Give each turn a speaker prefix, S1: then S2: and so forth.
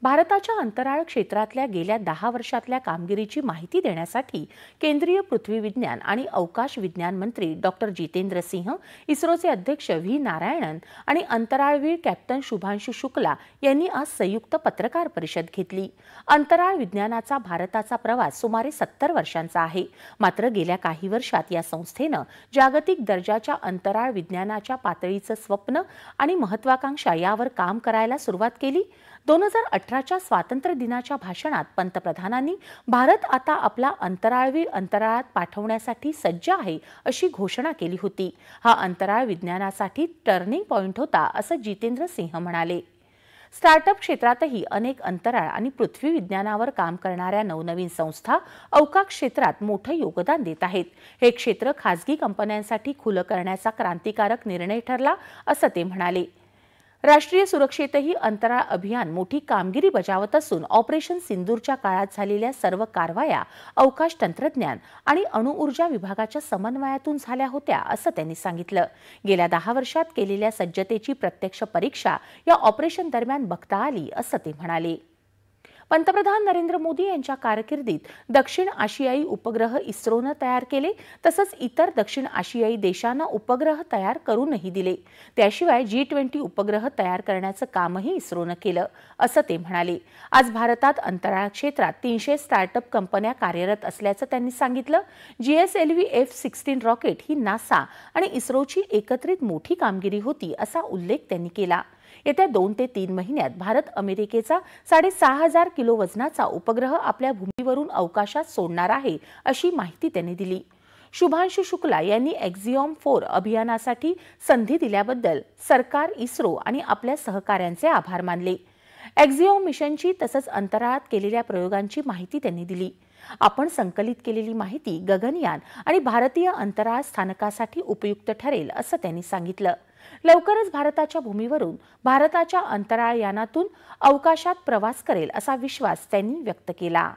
S1: भारताच्या अंतराळ क्षेत्रातल्या गेल्या 10 वर्षातल्या कामगिरीची माहिती देण्यासाठी केंद्रीय पृथ्वी विज्ञान आणि अवकाश विज्ञान मंत्री डॉक्टर जितेंद्र सिंह, इस्रोचे अध्यक्ष व्ही नारायणन आणि अंतराळवीर कॅप्टन शुभांशु शुक्ला यांनी आज संयुक्त पत्रकार परिषद घेतली। अंतराळ विज्ञानाचा भारताचा प्रवास सुमारे 70 वर्षांचा आहे। मात्र गेल्या काही वर्षात या संस्थेने जागतिक दर्जाच्या अंतराळ विज्ञानाच्या पातळीचं स्वप्न आणि महत्त्वाकांक्षा यावर काम करायला सुरुवात केली। 2018च्या स्वातंत्र्य दिनाच्या भाषणात पंतप्रधानांनी भारत आता आपला अंतराळवीर अंतराळात पाठवण्यासाठी सज्ज आहे अशी घोषणा केली होती। हा अंतराळ विज्ञानासाठी टर्निंग पॉइंट होता असं जितेंद्र सिंह म्हणाले। स्टार्टअप क्षेत्रातही अनेक अंतराळ आणि पृथ्वी विज्ञानावर काम करणाऱ्या नवनवीन संस्था अवकाश क्षेत्रात मोठं योगदान देत आहेत। हे क्षेत्र खासगी कंपन्यांसाठी खुलं करण्याचा क्रांतिकारक निर्णय ठरला असं ते म्हणाले। राष्ट्रीय सुरक्षेतही अंतराळ अभियान मोठी कामगिरी बजावत असून ऑपरेशन सिंदूरच्या काळात झालेल्या सर्व कारवाया अवकाश तंत्रज्ञान आणि अणुऊर्जा विभागाच्या समन्वयातून झाल्या होत्या असं त्यांनी सांगितलं। गेल्या 10 वर्षात केलेल्या सज्जतेची प्रत्यक्ष परीक्षा या ऑपरेशन दरम्यान बघता आली असं ते म्हणाले। पंतप्रधान नरेंद्र मोदी यांच्या कारकिर्दीत दक्षिण आशियाई उपग्रह इस्रोने तयार केले, तसंच इतर दक्षिण आशियाई देशांना उपग्रह तयार करूनही दिले। त्याशिवाय G20 उपग्रह तयार करण्याचं कामही इस्रोने केलं असं ते म्हणाले। आज भारतात अंतराळ क्षेत्रात 300 स्टार्टअप कंपन्या कार्यरत असल्याचं त्यांनी सांगितलं। GSLV F-16 रॉकेट ही नासा आणि इस्रोची एकत्रित मोठी कामगिरी होती असा उल्लेख त्यांनी केला। येत्या 2 ते 3 महिन्यात भारत अमेरिकेचा 6500 किलो वजनाचा उपग्रह आपल्या भूमीवरून अवकाशात सोडणार आहे अशी माहिती त्यांनी दिली। शुभांशु शुक्ला यांनी एक्झिओम 4 अभियानासाठी संधी दिल्याबद्दल सरकार, इस्रो आणि आपल्या सहकाऱ्यांचे आभार मानले। एक्झिओम मिशनची तसंच अंतराळात केलेल्या प्रयोगांची माहिती त्यांनी दिली। आपण संकलित केलेली माहिती गगनयान आणि भारतीय अंतराळ स्थानकासाठी उपयुक्त ठरेल असं त्यांनी सांगितलं। लवकरच भारताच्या भूमीवरून भारताच्या अंतराळ यानातून अवकाशात प्रवास करेल असा विश्वास त्यांनी व्यक्त केला।